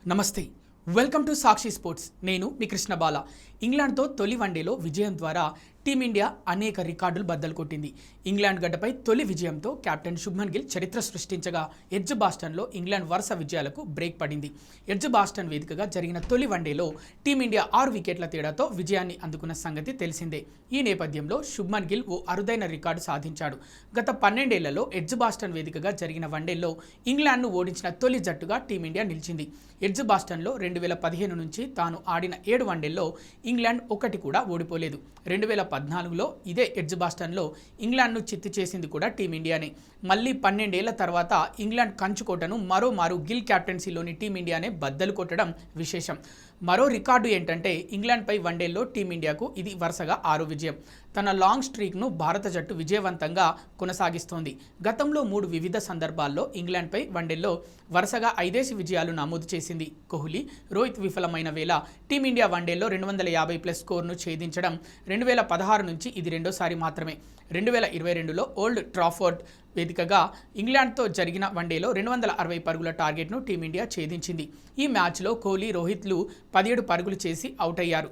నమస్తే welcome to Sakshi sports నేను మీ కృష్ణ బాల ఇంగ్లాండ్తో తొలి వన్డేలో విజయం ద్వారా టీమిండియా అనేక రికార్డులు బద్దలు కొట్టింది. ఇంగ్లాండ్ గడ్డపై తొలి విజయంతో కెప్టెన్ శుభ్మన్ గిల్ చరిత్ర సృష్టించగా ఎడ్జ్ బాస్టన్లో ఇంగ్లాండ్ వరుస విజయాలకు బ్రేక్ పడింది. ఎడ్జ్ బాస్టన్ వేదికగా జరిగిన తొలి వన్డేలో టీమిండియా 6 వికెట్ల తేడాతో విజయాన్ని అందుకున్న సంగతి తెలిసిందే. ఈ నేపథ్యంలో శుభ్మన్ గిల్ ఓ అరుదైన రికార్డు సాధించాడు. గత 12 ఏళ్లలో ఎడ్జ్ బాస్టన్ వేదికగా జరిగిన వన్డేల్లో ఇంగ్లాండ్ను ఓడించిన తొలి జట్టుగా టీమిండియా నిలిచింది. ఎడ్జ్ బాస్టన్లో 2015 నుంచి తాను ఆడిన 7 వన్డేల్లో ఇంగ్లాండ్ ఒకటి కూడా ఓడిపోలేదు. 2014లో ఇదే ఎడ్జ్ బాస్టన్లో ఇంగ్లాండ్ను చిత్తు చేసింది కూడా టీమిండియానే. మళ్ళీ 12 ఏళ్ల తర్వాత ఇంగ్లాండ్ కంచుకోటను మరోమారు గిల్ క్యాప్టెన్సీలోని టీమిండియానే బద్దలు కొట్టడం విశేషం. మరో రికార్డు ఏంటంటే ఇంగ్లాండ్పై వన్డేల్లో టీమిండియాకు ఇది వరుసగా 6వ విజయం. తన లాంగ్ స్ట్రీక్ను భారత జట్టు విజయవంతంగా కొనసాగిస్తోంది. గతంలో 3 వివిధ సందర్భాల్లో ఇంగ్లాండ్పై వన్డేల్లో వరుసగా 5 విజయాలు నమోదు చేసింది. కోహ్లీ, రోహిత్ విఫలమైన వేళ టీమిండియా వన్డేల్లో 250+ స్కోర్ను ఛేదించడం 2016 నుంచి ఇది రెండోసారి మాత్రమే. 2022లో ఓల్డ్ ట్రాఫోర్డ్ వేదికగా ఇంగ్లాండ్తో జరిగిన వన్డేలో 260 పరుగుల టార్గెట్ను టీమిండియా ఛేదించింది. ఈ మ్యాచ్లో కోహ్లీ, రోహిత్లు 17 పరుగులు చేసి అవుట్ అయ్యారు.